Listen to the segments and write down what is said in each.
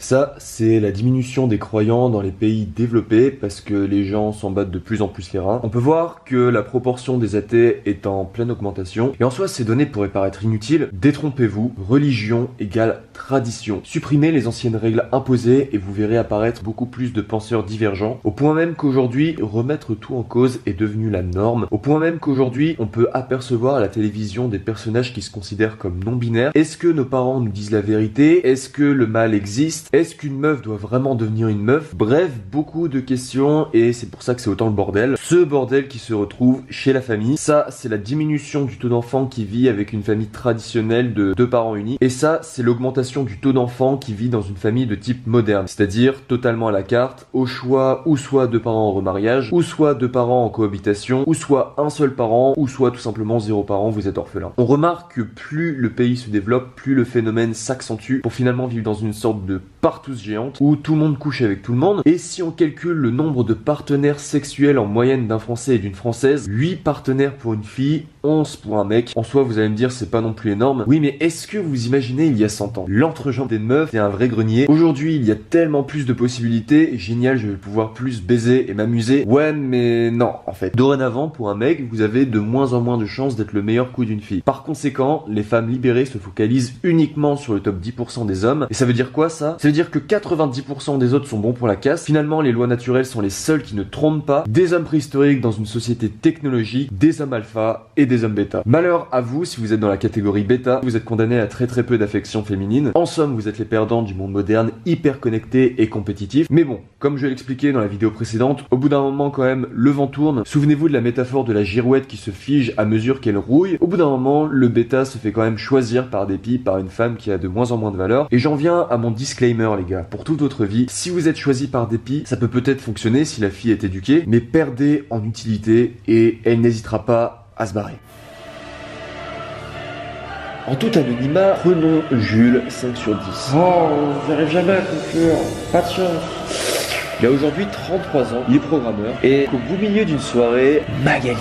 Ça, c'est la diminution des croyants dans les pays développés parce que les gens s'en battent de plus en plus les reins. On peut voir que la proportion des athées est en pleine augmentation. Et en soi, ces données pourraient paraître inutiles. Détrompez-vous, religion égale tradition. Supprimez les anciennes règles imposées et vous verrez apparaître beaucoup plus de penseurs divergents. Au point même qu'aujourd'hui, remettre tout en cause est devenu la norme. Au point même qu'aujourd'hui, on peut apercevoir à la télévision des personnages qui se considèrent comme non-binaires. Est-ce que nos parents nous disent la vérité? Est-ce que le mal existe? Est-ce qu'une meuf doit vraiment devenir une meuf? Bref, beaucoup de questions et c'est pour ça que c'est autant le bordel. Ce bordel qui se retrouve chez la famille. Ça, c'est la diminution du taux d'enfants qui vit avec une famille traditionnelle de 2 parents unis. Et ça, c'est l'augmentation du taux d'enfants qui vit dans une famille de type moderne. C'est-à-dire totalement à la carte, au choix, ou soit 2 parents en remariage, ou soit 2 parents en cohabitation, ou soit un seul parent, ou soit tout simplement 0 parent, vous êtes orphelin. On remarque que plus le pays se développe, plus le phénomène s'accentue pour finalement vivre dans une sorte de partouze géante où tout le monde couche avec tout le monde. Et si on calcule le nombre de partenaires sexuels en moyenne d'un Français et d'une Française, 8 partenaires pour une fille, 11 pour un mec. En soi, vous allez me dire, c'est pas non plus énorme. Oui, mais est-ce que vous imaginez il y a 100 ans? L'entrejambe des meufs, c'est un vrai grenier. Aujourd'hui, il y a tellement plus de possibilités. Génial, je vais pouvoir plus baiser et m'amuser. Ouais, mais non, en fait. Dorénavant, pour un mec, vous avez de moins en moins de chances d'être le meilleur coup d'une fille. Par conséquent, les femmes libérées se focalisent uniquement sur le top 10% des hommes. Et ça veut dire quoi, ça? Ça veut dire que 90% des autres sont bons pour la casse. Finalement, les lois naturelles sont les seules qui ne trompent pas. Des hommes préhistoriques dans une société technologique, des hommes alpha et des hommes bêta. Malheur à vous si vous êtes dans la catégorie bêta, vous êtes condamné à très peu d'affection féminine. En somme, vous êtes les perdants du monde moderne, hyper connecté et compétitif. Mais bon, comme je l'ai expliqué dans la vidéo précédente, au bout d'un moment quand même, le vent tourne. Souvenez-vous de la métaphore de la girouette qui se fige à mesure qu'elle rouille. Au bout d'un moment, le bêta se fait quand même choisir par dépit par une femme qui a de moins en moins de valeur. Et j'en viens à mon disclaimer les gars. Pour toute votre vie, si vous êtes choisi par dépit, ça peut peut-être fonctionner si la fille est éduquée, mais perdez en utilité et elle n'hésitera pas à se barrer. En tout anonymat, prenons Jules 5 sur 10. Oh, j'arrive jamais à conclure. Pas de chance. Il a aujourd'hui 33 ans, il est programmeur, et au beau milieu d'une soirée, Magali.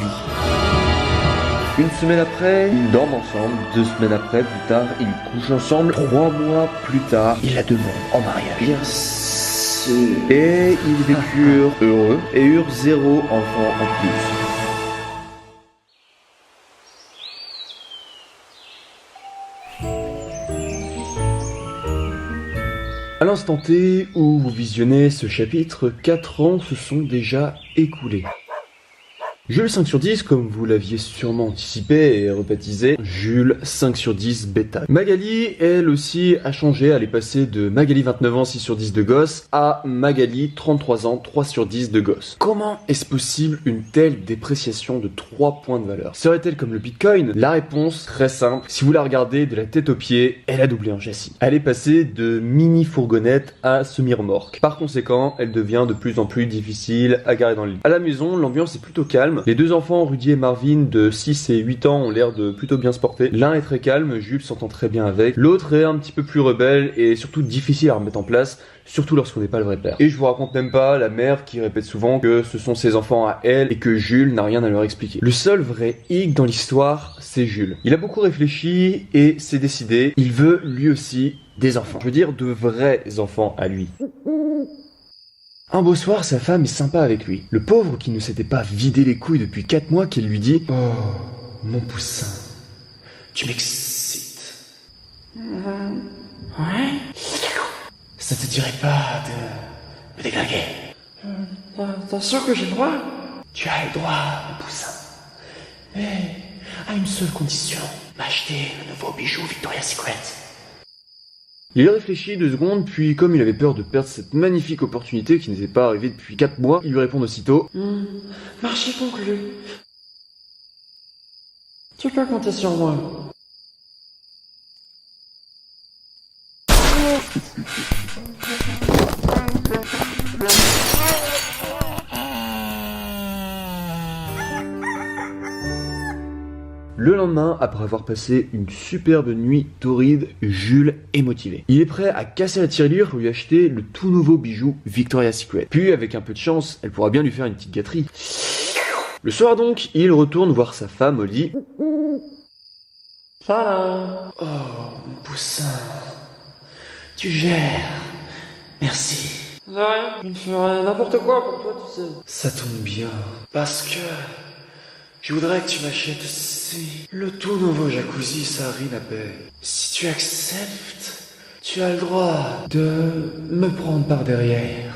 Une semaine après, ils dorment ensemble. 2 semaines après, plus tard, ils couchent ensemble. 3 mois plus tard, il la demande en mariage. Bien sûr. Et ils vécurent heureux et eurent 0 enfant en plus. À l'instant T où vous visionnez ce chapitre, 4 ans se sont déjà écoulés. Jules 5 sur 10, comme vous l'aviez sûrement anticipé, est rebaptisé Jules 5 sur 10 bêta. Magali, elle aussi, a changé, elle est passée de Magali 29 ans 6 sur 10 de gosse à Magali 33 ans 3 sur 10 de gosse. Comment est-ce possible une telle dépréciation de 3 points de valeur? Serait-elle comme le Bitcoin? La réponse, très simple, si vous la regardez de la tête aux pieds, elle a doublé en châssis. Elle est passée de mini fourgonnette à semi-remorque. Par conséquent, elle devient de plus en plus difficile à garer dans l'île. À la maison, l'ambiance est plutôt calme. Les 2 enfants, Rudy et Marvin, de 6 et 8 ans, ont l'air de plutôt bien se porter. L'un est très calme, Jules s'entend très bien avec. L'autre est un petit peu plus rebelle et surtout difficile à remettre en place, surtout lorsqu'on n'est pas le vrai père. Et je vous raconte même pas la mère qui répète souvent que ce sont ses enfants à elle et que Jules n'a rien à leur expliquer. Le seul vrai hic dans l'histoire, c'est Jules. Il a beaucoup réfléchi et s'est décidé. Il veut lui aussi des enfants. Je veux dire de vrais enfants à lui. Un beau soir, sa femme est sympa avec lui. Le pauvre qui ne s'était pas vidé les couilles depuis 4 mois qu'elle lui dit « Oh, mon poussin, tu m'excites. Ouais. Ça te dirait pas de me déglinguer? T'es sûr que j'ai le droit? Tu as le droit, mon poussin. Mais à une seule condition, m'acheter le nouveau bijou Victoria's Secret. » Il réfléchit 2 secondes, puis comme il avait peur de perdre cette magnifique opportunité qui n'était pas arrivée depuis 4 mois, il lui répond aussitôt Marché conclu. Tu peux compter sur moi. Le lendemain, après avoir passé une superbe nuit torride, Jules est motivé. Il est prêt à casser la tirelire pour lui acheter le tout nouveau bijou Victoria's Secret. Puis, avec un peu de chance, elle pourra bien lui faire une petite gâterie. Le soir donc, il retourne voir sa femme au lit. Ça là. Oh, mon poussin, tu gères. Merci. De rien, je ne ferai n'importe quoi pour toi, tu sais. Ça tombe bien, parce que je voudrais que tu m'achètes aussi le tout nouveau jacuzzi Sarina Bay. Si tu acceptes, tu as le droit de me prendre par derrière.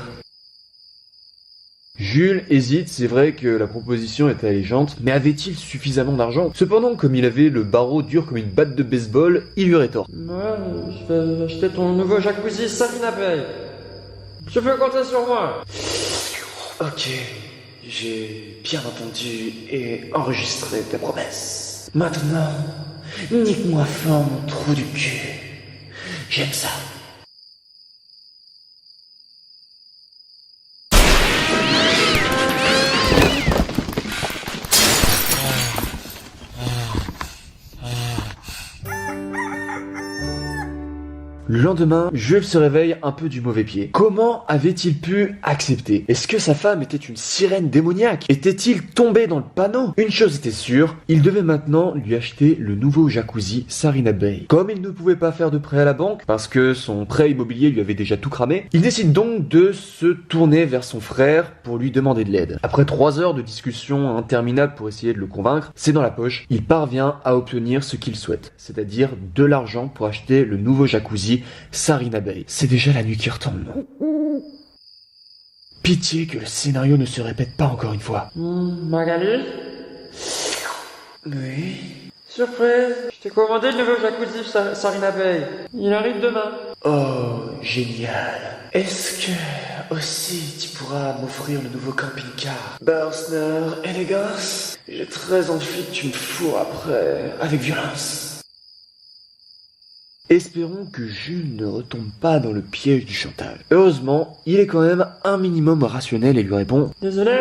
Jules hésite, c'est vrai que la proposition était alléchante, mais avait-il suffisamment d'argent? Cependant, comme il avait le barreau dur comme une batte de baseball, il lui rétorque. Ouais, je vais acheter ton nouveau jacuzzi Sarina Bay. Tu peux compter sur moi. Ok, j'ai bien entendu et enregistré tes promesses. Maintenant, nique-moi fort mon trou du cul. J'aime ça. Le lendemain, Jules se réveille un peu du mauvais pied. Comment avait-il pu accepter? Est-ce que sa femme était une sirène démoniaque? Était-il tombé dans le panneau? Une chose était sûre, il devait maintenant lui acheter le nouveau jacuzzi Sarina Bay. Comme il ne pouvait pas faire de prêt à la banque, parce que son prêt immobilier lui avait déjà tout cramé, il décide donc de se tourner vers son frère pour lui demander de l'aide. Après 3 heures de discussion interminable pour essayer de le convaincre, c'est dans la poche, il parvient à obtenir ce qu'il souhaite, c'est-à-dire de l'argent pour acheter le nouveau jacuzzi Sarina Bay. C'est déjà la nuit qui retombe. Pitié que le scénario ne se répète pas encore une fois. Magali? Oui. Surprise, je t'ai commandé le nouveau jacuzzi Sarina Bay. Il arrive demain. Oh, génial. Est-ce que aussi tu pourras m'offrir le nouveau camping-car Bursner Elegance? J'ai très envie que tu me fourres après, avec violence. Espérons que Jules ne retombe pas dans le piège du chantage. Heureusement, il est quand même un minimum rationnel et lui répond « Désolé,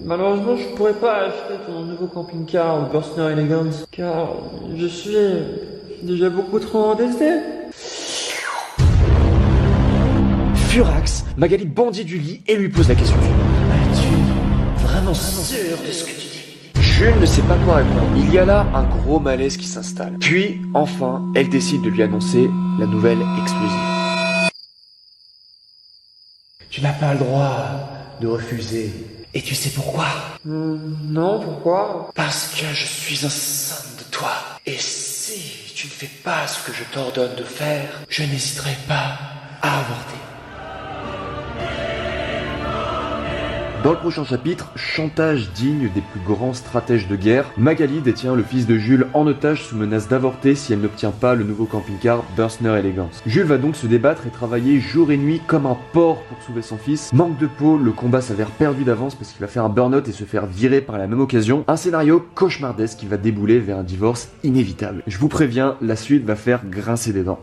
malheureusement je pourrais pas acheter ton nouveau camping-car au Bursner Elegance, car je suis déjà beaucoup trop endetté. » Furax, Magali bondit du lit et lui pose la question suivante. Es-tu vraiment sûr de ce que tu dis? Jules ne sait pas quoi répondre. Il y a là un gros malaise qui s'installe. Puis, enfin, elle décide de lui annoncer la nouvelle explosive. Tu n'as pas le droit de refuser. Et tu sais pourquoi? Non, pourquoi? Parce que je suis enceinte de toi. Et si tu ne fais pas ce que je t'ordonne de faire, je n'hésiterai pas à avorter. Dans le prochain chapitre, chantage digne des plus grands stratèges de guerre, Magali détient le fils de Jules en otage sous menace d'avorter si elle n'obtient pas le nouveau camping-car Bursner Elegance. Jules va donc se débattre et travailler jour et nuit comme un porc pour sauver son fils. Manque de peau, le combat s'avère perdu d'avance parce qu'il va faire un burn-out et se faire virer par la même occasion. Un scénario cauchemardesque qui va débouler vers un divorce inévitable. Je vous préviens, la suite va faire grincer des dents.